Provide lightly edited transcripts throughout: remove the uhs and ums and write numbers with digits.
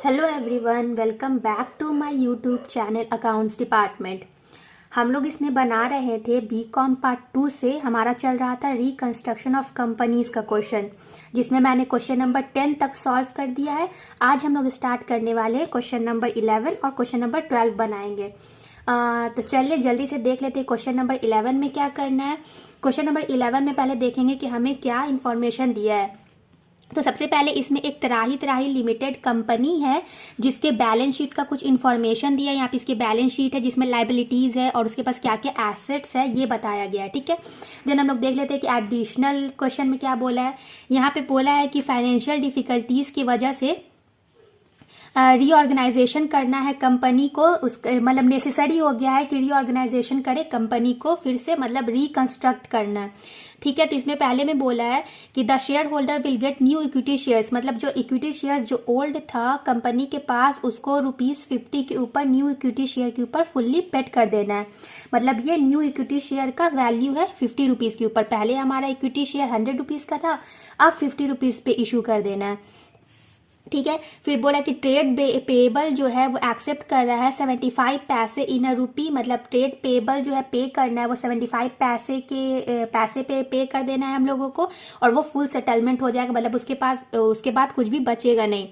Hello everyone, welcome back to my YouTube channel accounts department. हम लोग इसमें बना रहे थे बीकॉम पार्ट 2 से। हमारा चल रहा था रिकंस्ट्रक्शन ऑफ कंपनीज का क्वेश्चन, जिसमें मैंने क्वेश्चन नंबर 10 तक सॉल्व कर दिया है। आज हम लोग स्टार्ट करने वाले हैं क्वेश्चन नंबर 11 और क्वेश्चन नंबर 12 बनाएंगे। तो चलिए जल्दी से देख लेते हैं क्वेश्चन नंबर 11 में क्या करना है। क्वेश्चन नंबर 11 में पहले देखेंगे कि हमें क्या इन्फॉर्मेशन दिया है। तो सबसे पहले इसमें एक तराही तराही लिमिटेड कंपनी है, जिसके बैलेंस शीट का कुछ इन्फॉर्मेशन दिया है। यहाँ पे इसकी बैलेंस शीट है जिसमें लाइबिलिटीज है और उसके पास क्या क्या एसेट्स है ये बताया गया है। ठीक है, देन हम लोग देख लेते हैं कि एडिशनल क्वेश्चन में क्या बोला है। यहाँ पे बोला है कि फाइनेंशियल डिफिकल्टीज की वजह से रीऑर्गेनाइजेशन करना है कंपनी को। उस मतलब नेसेसरी हो गया है कि रीऑर्गेनाइजेशन करे कंपनी को, फिर से मतलब रिकंस्ट्रक्ट करना है। ठीक है, तो इसमें पहले में बोला है कि the share holder will get new equity shares, मतलब जो इक्विटी शेयर्स जो ओल्ड था कंपनी के पास उसको ₹50 के ऊपर न्यू इक्विटी शेयर के ऊपर फुल्ली पेड कर देना है। मतलब ये न्यू इक्विटी शेयर का वैल्यू है ₹50 के ऊपर। पहले हमारा इक्विटी शेयर ₹100 का था, अब ₹50 पे इशू कर देना है। ठीक है, फिर बोला कि ट्रेड पेएबल जो है वो एक्सेप्ट कर रहा है 75 पैसे इन अ रूपी, मतलब ट्रेड पेएबल जो है पे करना है वो 75 पैसे के पैसे पे कर देना है हम लोगों को, और वो फुल सेटलमेंट हो जाएगा, मतलब उसके बाद कुछ भी बचेगा नहीं।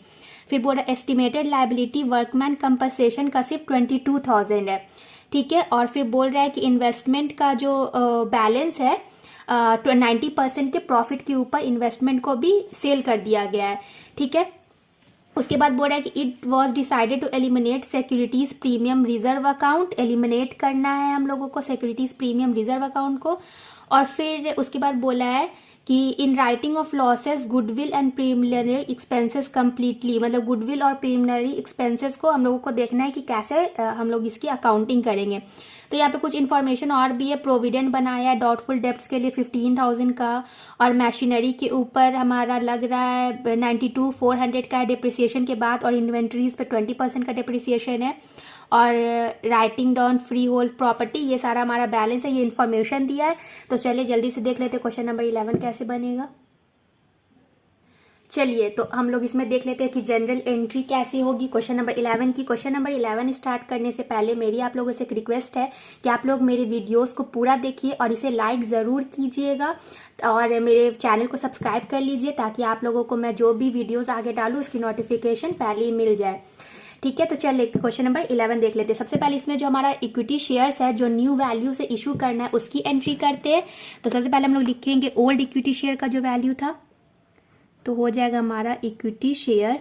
फिर बोला एस्टिमेटेड लाइबिलिटी वर्कमैन कंपनसेशन का सिर्फ 22,000 है। ठीक है, और फिर बोल रहा है कि इन्वेस्टमेंट का जो बैलेंस है 90% के प्रॉफिट के ऊपर इन्वेस्टमेंट को भी सेल कर दिया गया है। ठीक है, उसके बाद बोल रहा है कि it was decided to eliminate securities premium reserve account, eliminate करना है हम लोगों को सिक्योरिटीज प्रीमियम रिजर्व अकाउंट को। और फिर उसके बाद बोला है कि in writing of losses goodwill and preliminary expenses completely, मतलब गुडविल और प्रीलिमिनरी एक्सपेंसेस को हम लोगों को देखना है कि कैसे हम लोग इसकी अकाउंटिंग करेंगे। तो यहाँ पे कुछ इन्फॉर्मेशन और भी है। प्रोविडेंट बनाया है डाउटफुल डेब्ट्स के लिए 15,000 का, और मशीनरी के ऊपर हमारा लग रहा है 92,400 का डिप्रिसिएशन के बाद, और इन्वेंट्रीज पे 20% का डिप्रिसिएशन है, और writing down free hold property, ये सारा हमारा बैलेंस है, ये इन्फॉर्मेशन दिया है। तो चलिए जल्दी से देख लेते हैं क्वेश्चन नंबर 11 कैसे बनेगा। चलिए तो हम लोग इसमें देख लेते हैं कि जनरल एंट्री कैसी होगी क्वेश्चन नंबर 11 की। क्वेश्चन नंबर 11 स्टार्ट करने से पहले मेरी आप लोगों से एक रिक्वेस्ट है कि आप लोग मेरे वीडियोस को पूरा देखिए और इसे लाइक ज़रूर कीजिएगा, और मेरे चैनल को सब्सक्राइब कर लीजिए ताकि आप लोगों को मैं जो भी वीडियोज़ आगे डालूँ उसकी नोटिफिकेशन पहले ही मिल जाए। ठीक है, तो चलिए क्वेश्चन नंबर 11 देख लेते हैं। सबसे पहले इसमें जो हमारा इक्विटी शेयर्स है जो न्यू वैल्यू से इशू करना है उसकी एंट्री करते हैं। तो सबसे पहले हम लोग लिखेंगे ओल्ड इक्विटी शेयर का जो वैल्यू था, तो हो जाएगा हमारा इक्विटी शेयर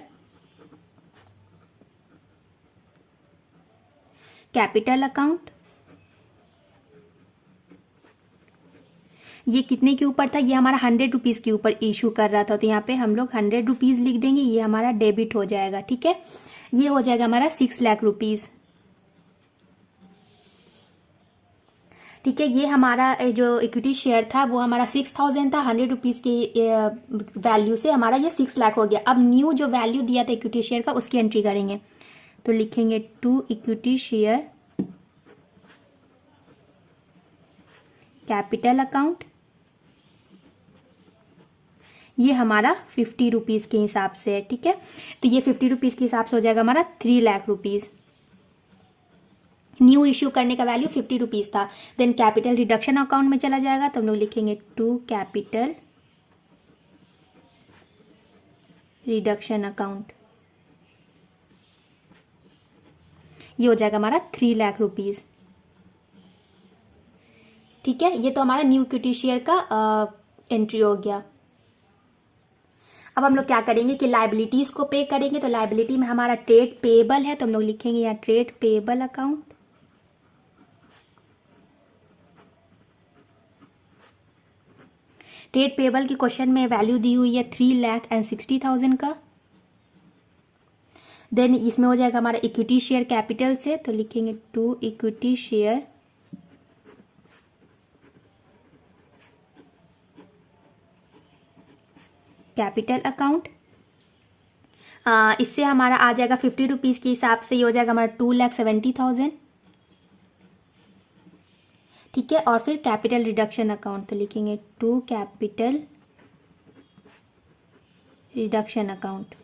कैपिटल अकाउंट। ये कितने के ऊपर था, ये हमारा ₹100 के ऊपर इशू कर रहा था, तो यहाँ पे हम लोग ₹100 लिख देंगे, ये हमारा डेबिट हो जाएगा। ठीक है, ये हो जाएगा हमारा 6 लाख रुपीज। ठीक है, ये हमारा जो इक्विटी शेयर था वो हमारा 6,000 था, ₹100 की वैल्यू से हमारा ये 6 लाख हो गया। अब न्यू जो वैल्यू दिया था इक्विटी शेयर का उसकी एंट्री करेंगे, तो लिखेंगे to equity share capital account. ये हमारा ₹50 के हिसाब से है। ठीक है, तो ये ₹50 के हिसाब से हो जाएगा हमारा 3 लाख रुपीज। न्यू इश्यू करने का वैल्यू ₹50 था। देन कैपिटल रिडक्शन अकाउंट में चला जाएगा, तो हम लोग लिखेंगे टू कैपिटल रिडक्शन अकाउंट। ये हो जाएगा हमारा 3 लाख रुपीज। ठीक है, ये तो हमारा न्यू इक्विटी शेयर का एंट्री हो गया। अब हम लोग क्या करेंगे कि लाइबिलिटीज को पे करेंगे। तो लाइबिलिटी में हमारा ट्रेड पेएबल है, तो हम लोग लिखेंगे यहाँ trade payable account. Trade payable की क्वेश्चन में वैल्यू दी हुई है 3,60,000 का। देन इसमें हो जाएगा हमारा इक्विटी शेयर कैपिटल से, तो लिखेंगे to equity share capital account. इससे हमारा आ जाएगा ₹50 के हिसाब से, ये हो जाएगा हमारा 2,70,000। ठीक है, और फिर कैपिटल रिडक्शन अकाउंट, तो लिखेंगे टू कैपिटल रिडक्शन अकाउंट।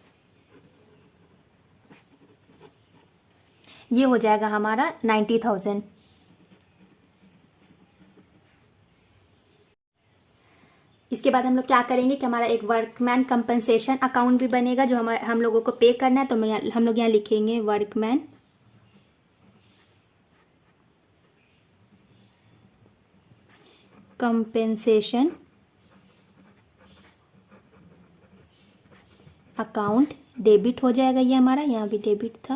ये हो जाएगा हमारा 90,000। इसके बाद हम लोग क्या करेंगे कि हमारा एक वर्कमैन कंपनसेशन अकाउंट भी बनेगा जो हम लोगों को पे करना है। तो हम लोग यहाँ लिखेंगे वर्कमैन कंपनसेशन अकाउंट, डेबिट हो जाएगा ये हमारा, यहाँ भी डेबिट था।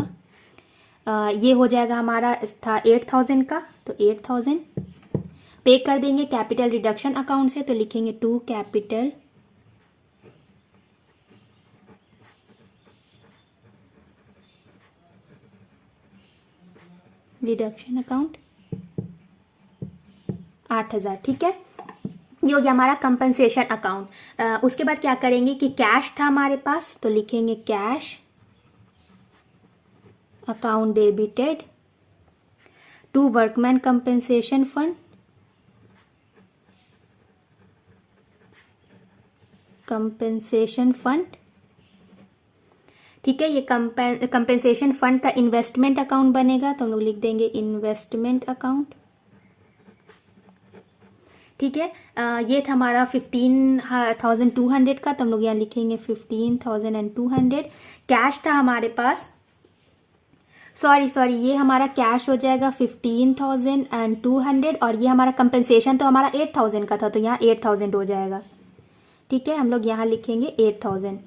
ये हो जाएगा हमारा था 8,000 का, तो 8,000 पे कर देंगे कैपिटल रिडक्शन अकाउंट से। तो लिखेंगे टू कैपिटल रिडक्शन अकाउंट 8,000। ठीक है, ये हो गया हमारा कंपनसेशन अकाउंट। उसके बाद क्या करेंगे कि कैश था हमारे पास, तो लिखेंगे cash account debited to workman compensation fund, compensation fund. ठीक है, ये कंपनसेशन फंड का इन्वेस्टमेंट अकाउंट बनेगा, तो हम लोग लिख देंगे इन्वेस्टमेंट अकाउंट। ठीक है, ये था हमारा 15,200 का, तो हम लोग यहाँ लिखेंगे 15,200। कैश था हमारे पास, सॉरी ये हमारा कैश हो जाएगा 15,200 और ये हमारा कंपनसेशन तो हमारा 8,000 का था, तो यहाँ 8,000 हो जाएगा। ठीक है, हम लोग यहाँ लिखेंगे 8,000।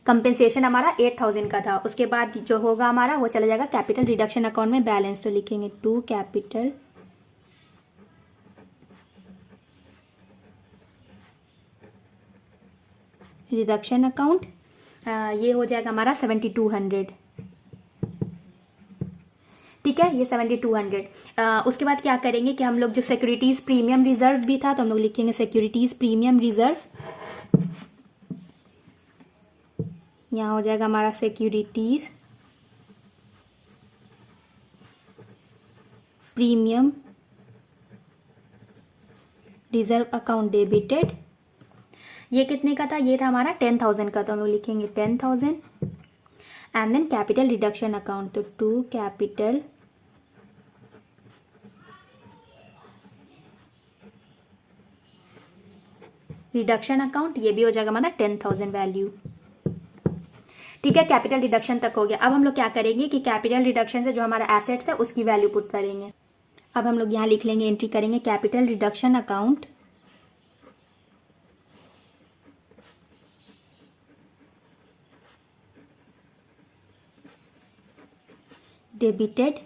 कंपनसेशन हमारा 8,000 का था। उसके बाद जो होगा हमारा वो चला जाएगा कैपिटल रिडक्शन अकाउंट में बैलेंस, तो लिखेंगे टू कैपिटल रिडक्शन अकाउंट। ये हो जाएगा हमारा 7,200। ठीक है, ये 7,200। उसके बाद क्या करेंगे कि हम लोग जो सिक्योरिटीज प्रीमियम रिजर्व भी था, तो हम लोग लिखेंगे सिक्योरिटीज प्रीमियम रिजर्व। यहाँ हो जाएगा हमारा securities premium reserve account debited. ये कितने का था, ये था हमारा 10,000 का, तो हम लोग लिखेंगे 10,000 and then capital reduction account, तो टू कैपिटल रिडक्शन अकाउंट। ये भी हो जाएगा हमारा 10,000 वैल्यू। ठीक है, कैपिटल रिडक्शन तक हो गया। अब हम लोग क्या करेंगे कि कैपिटल रिडक्शन से जो हमारा एसेट्स है उसकी वैल्यू पुट करेंगे। अब हम लोग यहाँ लिख लेंगे, एंट्री करेंगे कैपिटल रिडक्शन अकाउंट डेबिटेड।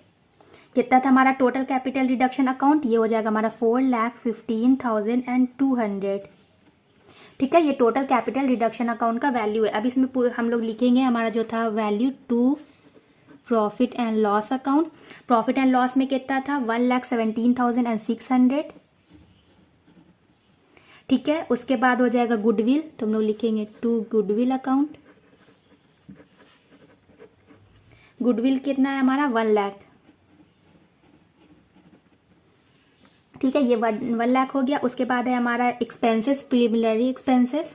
कितना था हमारा टोटल कैपिटल रिडक्शन अकाउंट, ये हो जाएगा हमारा 4,15,200। ठीक है, ये टोटल कैपिटल रिडक्शन अकाउंट का वैल्यू है। अब इसमें हम लोग लिखेंगे हमारा जो था value to profit and loss account. Profit and loss में कितना था 1,17,600। ठीक है, उसके बाद हो जाएगा गुडविल, तो हम लोग लिखेंगे टू गुडविल अकाउंट। गुडविल कितना है हमारा 1 लाख। ठीक है, ये 1 लाख हो गया। उसके बाद है हमारा expenses, preliminary expenses.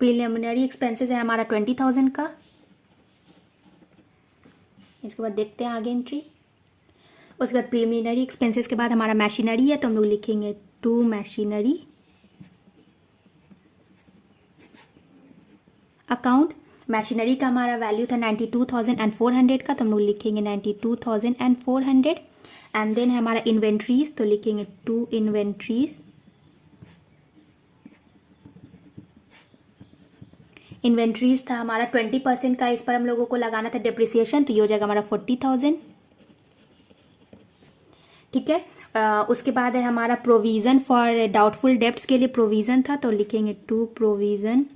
Preliminary expenses है हमारा 20,000 का। इसके बाद देखते हैं आगे एंट्री। उसके बाद प्रिलिमिनरी एक्सपेंसेस के बाद हमारा मशीनरी है, तो हम लोग लिखेंगे टू मशीनरी अकाउंट। मशीनरी का हमारा वैल्यू था 92,400 का, तो हम लोग लिखेंगे 92,400 एंड देन है हमारा इन्वेंट्रीज, तो लिखेंगे टू इन्वेंट्रीज। इन्वेंट्रीज था हमारा 20% का, इस पर हम लोगों को लगाना था डिप्रिसिएशन, तो ये हो जाएगा हमारा 40,000। ठीक है, उसके बाद है हमारा प्रोविज़न फॉर डाउटफुल डेब्ट्स के लिए प्रोविज़न था, तो लिखेंगे to provision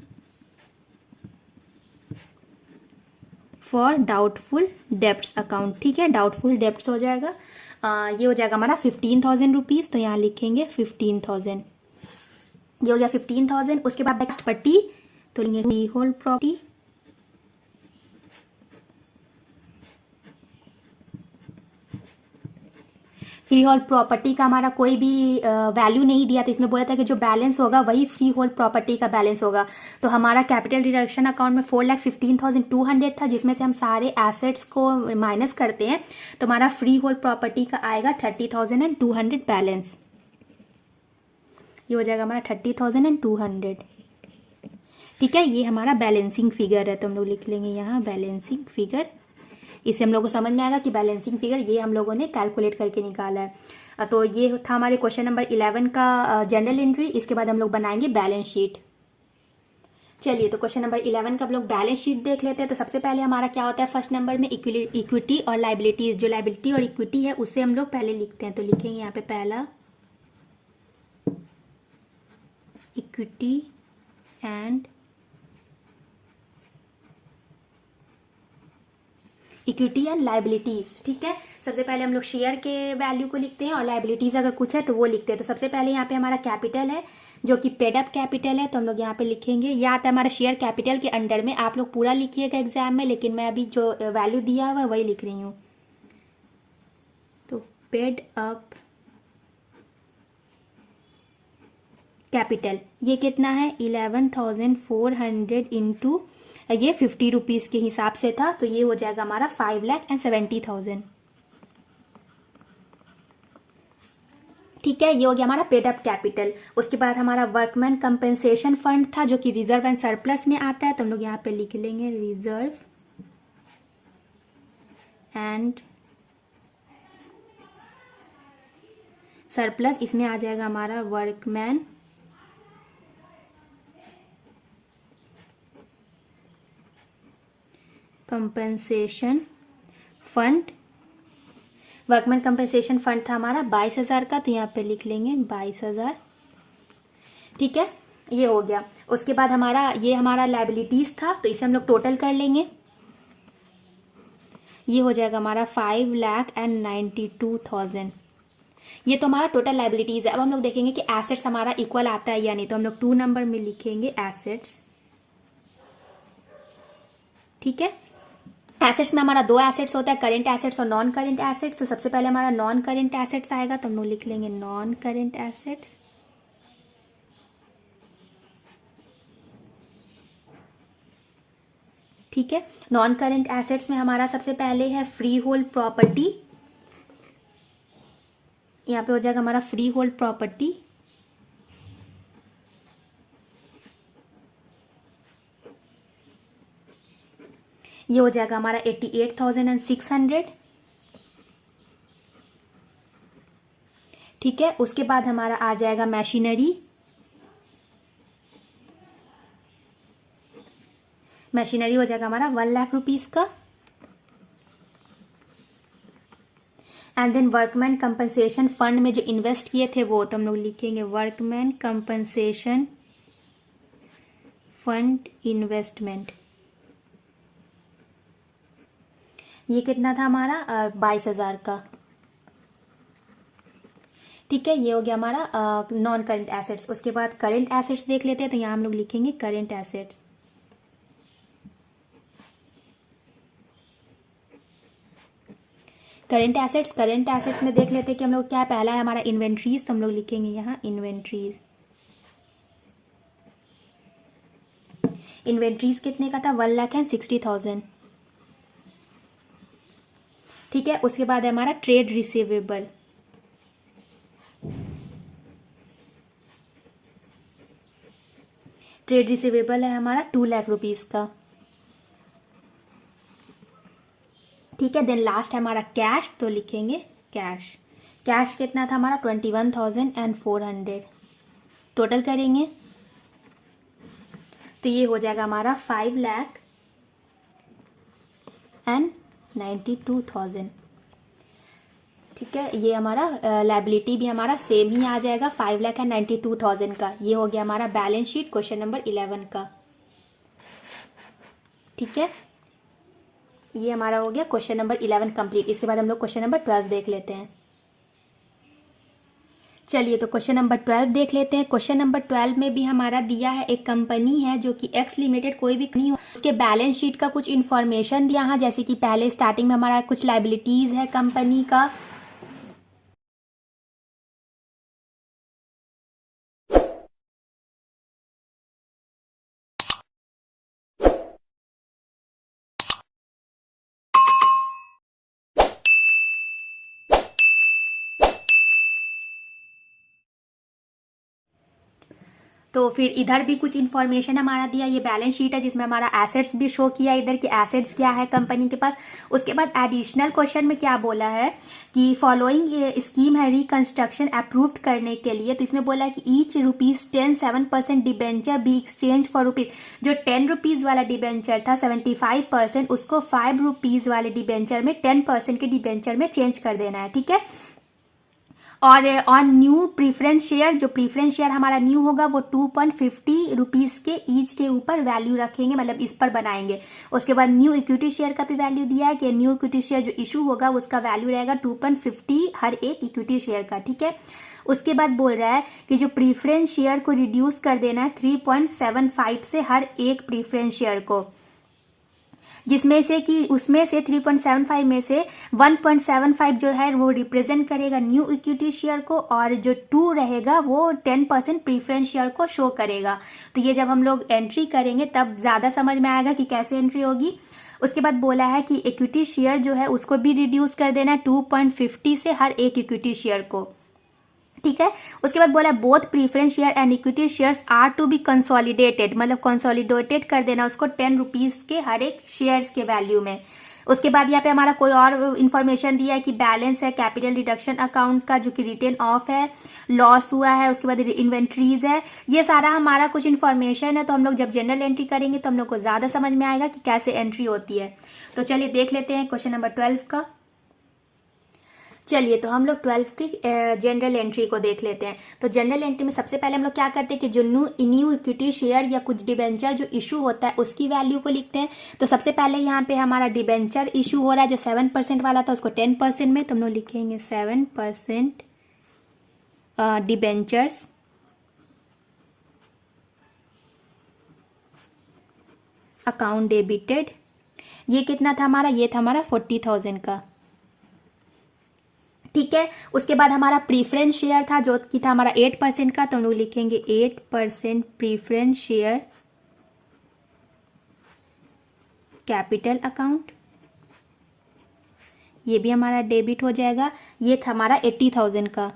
for doubtful debts account. ठीक है, डाउटफुल डेब्ट्स हो जाएगा। ये हो जाएगा हमारा 15,000 रुपीज़, तो यहाँ लिखेंगे 15,000। ये हो गया 15,000। उसके बाद नेक्स्ट पट्टी, तो लिखेंगे whole property. Freehold property का हमारा कोई भी वैल्यू नहीं दिया था, इसमें बोला था कि जो बैलेंस होगा वही फ्री होल्ड प्रॉपर्टी का बैलेंस होगा। तो हमारा कैपिटल डिडक्शन अकाउंट में 4,15,200 था, जिसमें से हम सारे एसेट्स को माइनस करते हैं तो हमारा फ्री होल्ड प्रॉपर्टी का आएगा 30,200 बैलेंस। ये हो जाएगा हमारा 30,200। ठीक है, ये हमारा बैलेंसिंग फिगर है, तो हम लोग लिख लेंगे यहाँ बैलेंसिंग फिगर। इससे हम लोग को समझ में आएगा कि बैलेंसिंग फिगर ये हम लोगों ने कैलकुलेट करके निकाला है। तो ये था हमारे क्वेश्चन नंबर 11 का जनरल एंट्री। इसके बाद हम लोग बनाएंगे बैलेंस शीट। चलिए, तो क्वेश्चन नंबर 11 का हम लोग बैलेंस शीट देख लेते हैं। तो सबसे पहले हमारा क्या होता है, फर्स्ट नंबर में इक्विटी और लाइबिलिटीज। जो लाइबिलिटी और इक्विटी है उसे हम लोग पहले लिखते हैं। तो लिखेंगे यहाँ पे पहला equity and equity and liabilities. ठीक है, सबसे पहले हम लोग शेयर के वैल्यू को लिखते हैं और लाइबिलिटीज अगर कुछ है तो वो लिखते हैं। तो सबसे पहले यहाँ पे हमारा कैपिटल है जो कि पेड अप कैपिटल है, तो हम लोग यहाँ पे लिखेंगे। यह आता है हमारा शेयर कैपिटल के अंडर में। आप लोग पूरा लिखिएगा एग्जाम में, लेकिन मैं अभी जो वैल्यू दिया हुआ है वही लिख रही हूँ। तो पेड अप कैपिटल ये कितना है, 11,400 इंटू ये 50 रुपीज़ के हिसाब से था, तो ये हो जाएगा हमारा 5,70,000। ठीक है, ये हो गया हमारा पेड अप कैपिटल। उसके बाद हमारा वर्कमैन कंपेंसेशन फंड था जो कि रिजर्व एंड सरप्लस में आता है, तो हम लोग यहाँ पे लिख लेंगे रिजर्व एंड सरप्लस। इसमें आ जाएगा हमारा workman compensation fund. Workman compensation fund था हमारा 22,000 का, तो यहाँ पे लिख लेंगे 22,000। ठीक है, ये हो गया। उसके बाद ये हमारा लाइबिलिटीज था, तो इसे हम लोग टोटल कर लेंगे। ये हो जाएगा हमारा 5,92,000। ये तो हमारा टोटल लाइबिलिटीज है। अब हम लोग देखेंगे कि एसेट्स हमारा इक्वल आता है या नहीं, तो हम लोग 2 नंबर में लिखेंगे एसेट्स। ठीक है, एसेट्स में हमारा 2 एसेट्स होता है, करेंट एसेट्स और नॉन करेंट एसेट्स। तो सबसे पहले हमारा नॉन करेंट एसेट्स आएगा, तो हम लोग लिख लेंगे नॉन करेंट एसेट्स। ठीक है, नॉन करेंट एसेट्स में हमारा सबसे पहले है फ्री होल्ड प्रॉपर्टी। यहाँ पे हो जाएगा हमारा फ्री होल्ड प्रॉपर्टी। ये हो जाएगा हमारा 88,600। ठीक है, उसके बाद हमारा आ जाएगा मशीनरी। मशीनरी हो जाएगा हमारा 1 लाख रुपीज का। And then workman compensation fund में जो इन्वेस्ट किए थे वो, तो हम लोग लिखेंगे वर्कमैन कंपनसेशन फंड इन्वेस्टमेंट। ये कितना था हमारा 22,000 का। ठीक है, ये हो गया हमारा नॉन करंट एसेट्स। उसके बाद करंट एसेट्स देख लेते हैं, तो यहाँ हम लोग लिखेंगे करंट एसेट्स। करंट एसेट्स में देख लेते हैं कि हम लोग क्या है। पहला है हमारा इन्वेंट्रीज, तो हम लोग लिखेंगे यहाँ इन्वेंट्रीज। इन्वेंट्रीज कितने का था, 1,60,000। ठीक है, उसके बाद है हमारा ट्रेड रिसीवेबल। ट्रेड रिसीवेबल है हमारा 2 लाख रुपीज का। ठीक है, देन लास्ट है हमारा कैश, तो लिखेंगे कैश। कैश कितना था हमारा 21,400। टोटल करेंगे तो ये हो जाएगा हमारा 5,92,000। ठीक है, ये हमारा लाइबिलिटी भी हमारा सेम ही आ जाएगा 5,92,000 का। ये हो गया हमारा बैलेंस शीट क्वेश्चन नंबर 11 का। ठीक है, ये हमारा हो गया क्वेश्चन नंबर 11 कंप्लीट। इसके बाद हम लोग क्वेश्चन नंबर 12 देख लेते हैं। चलिए, तो क्वेश्चन नंबर 12 देख लेते हैं। क्वेश्चन नंबर 12 में भी हमारा दिया है, एक कंपनी है जो कि एक्स लिमिटेड, कोई भी नहीं हो, उसके बैलेंस शीट का कुछ इन्फॉर्मेशन दिया है। जैसे कि पहले स्टार्टिंग में हमारा कुछ लाइबिलिटीज है कंपनी का, तो फिर इधर भी कुछ इन्फॉर्मेशन हमारा दिया, ये बैलेंस शीट है जिसमें हमारा एसेट्स भी शो किया इधर कि एसेट्स क्या है कंपनी के पास। उसके बाद एडिशनल क्वेश्चन में क्या बोला है कि फॉलोइंग स्कीम है रिकंस्ट्रक्शन अप्रूव्ड करने के लिए, तो इसमें बोला है कि each ₹10 7% debenture be exchange for rupees. जो ₹10 वाला डिबेंचर था 75%, उसको ₹5 वाले डिबेंचर में 10% के डिबेंचर में चेंज कर देना है, ठीक है। और ऑन न्यू प्रीफरेंस शेयर, जो प्रीफरेंस शेयर हमारा न्यू होगा वो ₹2.50 के ईच के ऊपर वैल्यू रखेंगे, मतलब इस पर बनाएंगे। उसके बाद न्यू इक्विटी शेयर का भी वैल्यू दिया है कि न्यू इक्विटी शेयर जो इशू होगा उसका वैल्यू रहेगा 2.50 हर एक इक्विटी शेयर का, ठीक है। उसके बाद बोल रहा है कि जो प्रीफरेंस शेयर को रिड्यूस कर देना है 3.75 से हर एक प्रीफरेंस शेयर को, जिसमें से कि उसमें से 3.75 में से 1.75 जो है वो रिप्रेजेंट करेगा न्यू इक्विटी शेयर को, और जो 2 रहेगा वो 10% प्रीफरेंस शेयर को शो करेगा। तो ये जब हम लोग एंट्री करेंगे तब ज़्यादा समझ में आएगा कि कैसे एंट्री होगी। उसके बाद बोला है कि इक्विटी शेयर जो है उसको भी रिड्यूस कर देना 2.50 से हर एक इक्विटी शेयर को, ठीक है। उसके बाद बोला both preference share and equity shares are to be consolidated, मतलब कंसोलिडेटेड कर देना उसको ₹10 के हर एक शेयर्स के वैल्यू में। उसके बाद यहाँ पे हमारा कोई और इन्फॉर्मेशन दिया है कि बैलेंस है, कैपिटल रिडक्शन अकाउंट का जो कि रिटेन ऑफ है, लॉस हुआ है, उसके बाद इन्वेंट्रीज है, ये सारा हमारा कुछ इन्फॉर्मेशन है। तो हम लोग जब जनरल एंट्री करेंगे तो हम लोग को ज़्यादा समझ में आएगा कि कैसे एंट्री होती है। तो चलिए देख लेते हैं क्वेश्चन नंबर 12 का। चलिए तो हम लोग 12 की जनरल एंट्री को देख लेते हैं। तो जनरल एंट्री में सबसे पहले हम लोग क्या करते हैं कि जो न्यू इक्विटी शेयर या कुछ डिबेंचर जो इशू होता है उसकी वैल्यू को लिखते हैं। तो सबसे पहले यहाँ पे हमारा डिबेंचर इशू हो रहा है जो 7% वाला था उसको 10% में, तो हम लोग लिखेंगे 7% डिबेंचर्स अकाउंट डेबिटेड। ये कितना था हमारा, ये था हमारा 40,000 का, ठीक है। उसके बाद हमारा प्रीफरेंस शेयर था जो कि था हमारा 8% का, तो हम लोग लिखेंगे 8% प्रीफरेंस शेयर कैपिटल अकाउंट, ये भी हमारा डेबिट हो जाएगा। ये था हमारा 80,000 का,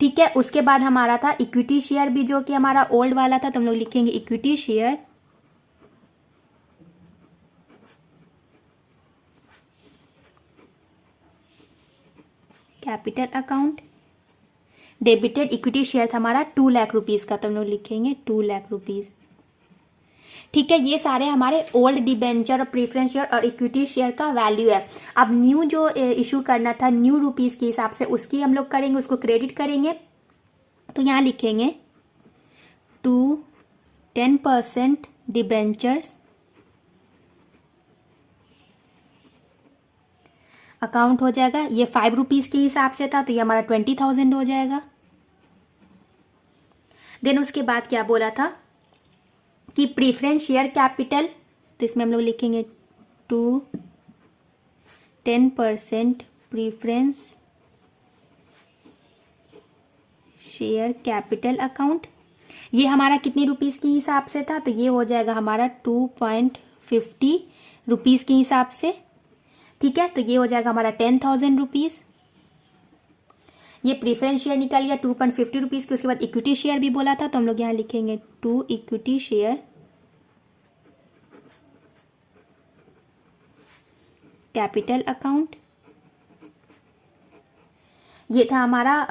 ठीक है। उसके बाद हमारा था इक्विटी शेयर भी जो कि हमारा ओल्ड वाला था, तो हम लोग लिखेंगे equity share capital account debited. Equity share था हमारा 2 लाख रुपीज का, तो हम लोग लिखेंगे 2 लाख रुपीज, ठीक है। ये सारे हमारे ओल्ड डिबेंचर और प्रीफरेंस शेयर और इक्विटी शेयर का वैल्यू है। अब न्यू जो इशू करना था न्यू रुपीज के हिसाब से उसकी हम लोग करेंगे, उसको क्रेडिट करेंगे। तो यहाँ लिखेंगे 10% डिबेंचर्स अकाउंट हो जाएगा। ये ₹5 के हिसाब से था तो ये हमारा 20,000 हो जाएगा। देन उसके बाद क्या बोला था कि प्रीफरेंस शेयर कैपिटल, तो इसमें हम लोग लिखेंगे 10% प्रीफरेंस शेयर कैपिटल अकाउंट। ये हमारा कितने रुपीस के हिसाब से था, तो ये हो जाएगा हमारा 2.50 रुपीस के हिसाब से, ठीक है। तो ये हो जाएगा हमारा 10,000 रुपीज। ये प्रीफरेंस शेयर निकल गया 2.50 रुपीज के। उसके बाद इक्विटी शेयर भी बोला था, तो हम लोग यहाँ लिखेंगे 2 इक्विटी शेयर कैपिटल अकाउंट। ये था हमारा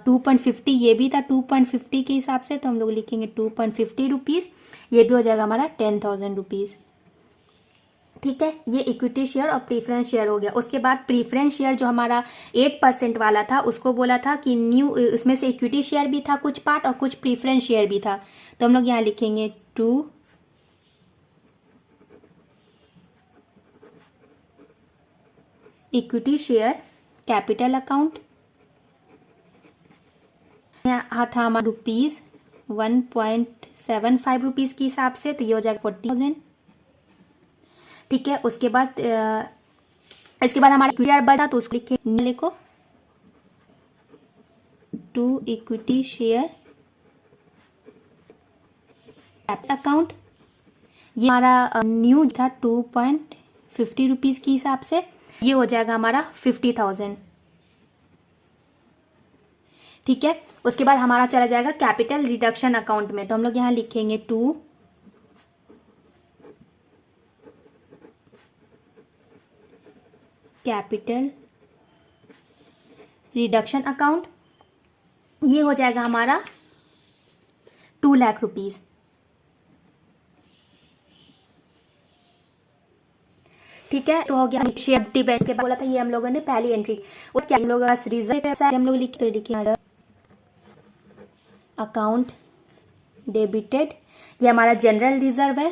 2.50, ये भी था 2.50 के हिसाब से, तो हम लोग लिखेंगे 2.50 रुपीज। ये भी हो जाएगा हमारा 10,000 रुपीज, ठीक है। ये इक्विटी शेयर और प्रीफरेंस शेयर हो गया। उसके बाद प्रीफरेंस शेयर जो हमारा 8% वाला था उसको बोला था कि न्यू, इसमें से इक्विटी शेयर भी था कुछ पार्ट और कुछ प्रीफरेंस शेयर भी था, तो हम लोग यहाँ लिखेंगे 2 इक्विटी शेयर कैपिटल अकाउंट। यहाँ था हमारा ₹1.75 रुपीज के हिसाब से, तो ये हो जाएगा 40,000, ठीक है। उसके बाद इसके बाद हमारा इक्विटी शेयर बचा तो उसको लिखे को 2 इक्विटी शेयर अकाउंट। ये हमारा न्यू था 2.50 रुपीज के हिसाब से, ये हो जाएगा हमारा 50,000, ठीक है, उसके बाद हमारा चला जाएगा कैपिटल रिडक्शन अकाउंट में। तो हम लोग यहाँ लिखेंगे टू कैपिटल रिडक्शन अकाउंट। ये हो जाएगा हमारा 2 लाख रुपीज। ठीक है, तो हो गया शेयर डिबेंचर के बाद बोला था ये हम लोगों ने पहली एंट्री। और क्या हम लोग रिजर्व हम लोग लिखे अकाउंट डेबिटेड, ये हमारा जनरल रिजर्व है,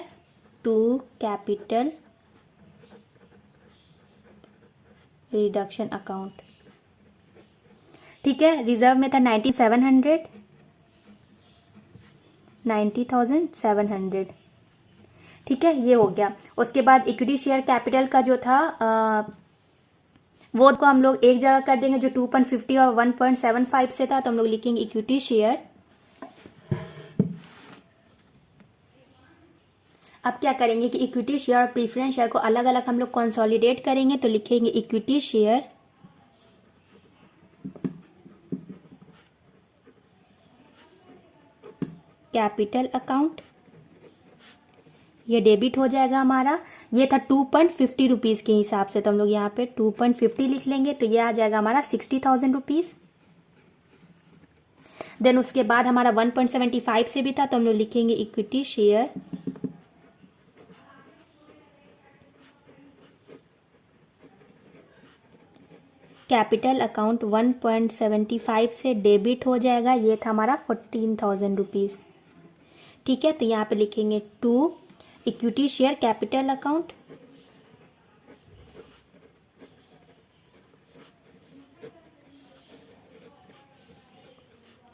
टू कैपिटल रिडक्शन अकाउंट। ठीक है, रिजर्व में था 90,700। ठीक है, ये हो गया। उसके बाद इक्विटी शेयर कैपिटल का जो था वो को हम लोग एक जगह कर देंगे, जो 2.50 और 1.75 से था, तो हम लोग लिखेंगे इक्विटी शेयर। अब क्या करेंगे कि इक्विटी शेयर और प्रीफरेंस शेयर को अलग अलग हम लोग कंसोलिडेट करेंगे, तो लिखेंगे इक्विटी शेयर कैपिटल अकाउंट। ये डेबिट हो जाएगा हमारा। ये था 2.50 रुपीज़ के हिसाब से, तो हम लोग यहाँ पे 2.50 लिख लेंगे, तो ये आ जाएगा हमारा 60,000 रुपीज़। देन उसके बाद हमारा 1.75 से भी था, तो हम लोग लिखेंगे इक्विटी शेयर कैपिटल अकाउंट। 1.75 से डेबिट हो जाएगा, ये था हमारा 14,000 रुपीज़। ठीक है, तो यहाँ पे लिखेंगे to equity share capital account.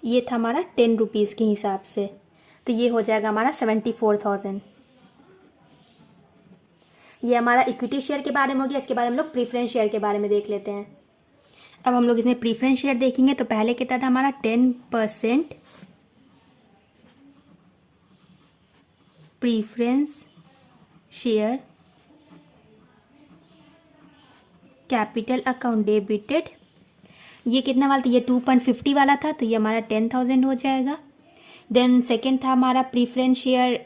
ये था हमारा 10 रुपीज़ के हिसाब से, तो ये हो जाएगा हमारा 74,000। ये हमारा इक्विटी शेयर के बारे में हो गया। इसके बाद हम लोग प्रीफरेंस शेयर के बारे में देख लेते हैं। अब हम लोग इसमें प्रीफरेंस शेयर देखेंगे, तो पहले कितना था हमारा 10% preference share capital account debited. ये कितना वाला था, ये 2.50 वाला था, तो ये हमारा 10,000 हो जाएगा। देन सेकेंड था हमारा प्रीफरेंस शेयर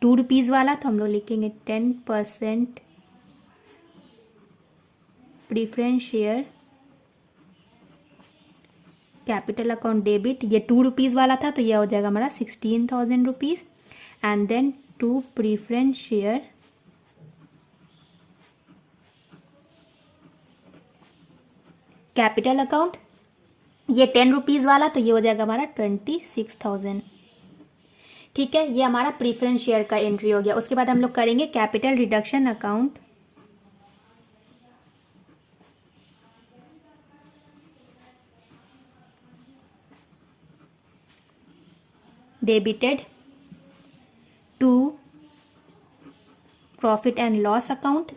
2 रुपीज़ वाला, तो हम लोग लिखेंगे 10% preference share capital account debit. ये 2 रुपीज़ वाला था, तो यह हो जाएगा हमारा 16,000 rupees. And then to preference share capital account. ये 10 रुपीज़ वाला, तो ये हो जाएगा हमारा 26,000। ठीक है, ये हमारा प्रीफरेंस शेयर का एंट्री हो गया। उसके बाद हम लोग करेंगे capital reduction account. Debited to profit and loss account.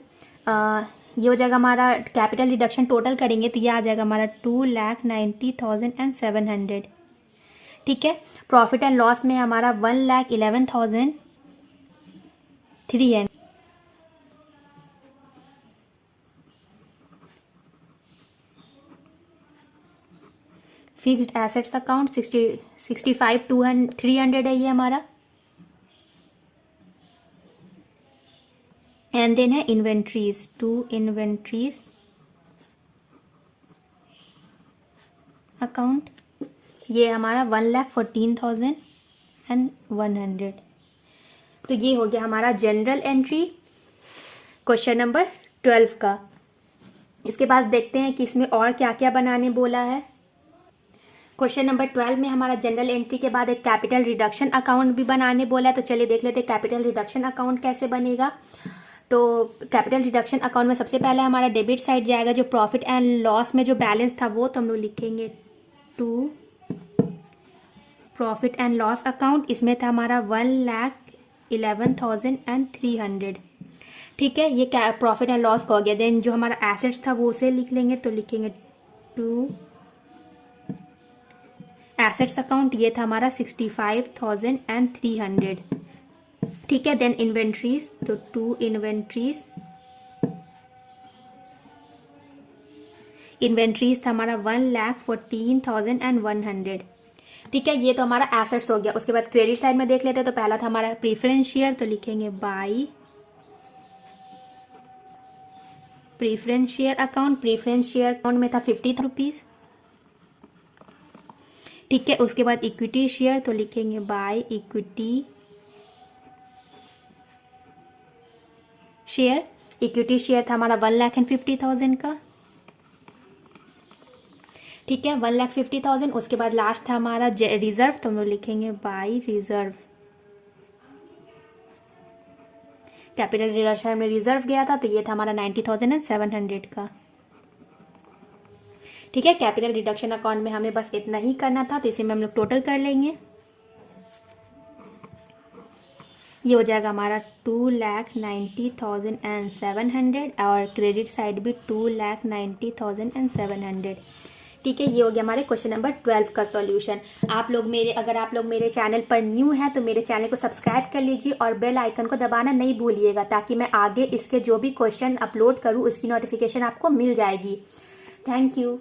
ये हो जाएगा हमारा कैपिटल रिडक्शन टोटल करेंगे, तो ये आ जाएगा हमारा 2,90,700। ठीक है, प्रॉफिट एंड लॉस में हमारा 1,11,300। फिक्स्ड एसेट्स अकाउंट 65,300 है ये हमारा। एंड देन है इन्वेंट्रीज, टू इन्वेंट्रीज अकाउंट। ये हमारा 1,14,100। तो ये हो गया हमारा जनरल एंट्री क्वेश्चन नंबर 12 का। इसके बाद देखते हैं कि इसमें और क्या क्या बनाने बोला है। क्वेश्चन नंबर 12 में हमारा जनरल एंट्री के बाद एक कैपिटल रिडक्शन अकाउंट भी बनाने बोला है। तो चलिए देख लेते हैं कैपिटल रिडक्शन अकाउंट कैसे बनेगा। तो कैपिटल रिडक्शन अकाउंट में सबसे पहले हमारा डेबिट साइड जाएगा, जो प्रॉफिट एंड लॉस में जो बैलेंस था वो, तो हम लोग लिखेंगे to profit and loss account. इसमें था हमारा 1,11,300। ठीक है, ये प्रॉफिट एंड लॉस का हो गया। देन जो हमारा एसेट्स था वो उसे लिख लेंगे, तो लिखेंगे टू एसेट्स अकाउंट। ये था हमारा 65,300। ठीक है, देन इन्वेंट्रीज, तो टू इन्वेंट्रीज। इन्वेंट्रीज था हमारा 1,14,100। ठीक है, ये तो हमारा एसेट्स हो गया। उसके बाद क्रेडिट साइड में देख लेते हैं। तो पहला था हमारा प्रीफरेंस शेयर, तो लिखेंगे by preference share account. Preference share account में था 50 रुपीज़। ठीक है, उसके बाद इक्विटी शेयर, तो लिखेंगे by equity share. Equity share था हमारा 1,50,000 का। ठीक है, 1,50,000। उसके बाद लास्ट था हमारा रिजर्व, तो हम लोग लिखेंगे बाय रिजर्व। कैपिटल रिडक्शन में रिजर्व गया था, तो ये था हमारा 90,700 का। ठीक है, कैपिटल रिडक्शन अकाउंट में हमें बस इतना ही करना था, तो इसे में हम लोग टोटल कर लेंगे। ये हो जाएगा हमारा 2,90,700 और क्रेडिट साइड भी 2,90,700। ठीक है, ये हो गया हमारे क्वेश्चन नंबर 12 का सॉल्यूशन। अगर आप लोग मेरे चैनल पर न्यू हैं तो मेरे चैनल को सब्सक्राइब कर लीजिए और बेल आइकन को दबाना नहीं भूलिएगा, ताकि मैं आगे इसके जो भी क्वेश्चन अपलोड करूँ उसकी नोटिफिकेशन आपको मिल जाएगी। Thank you.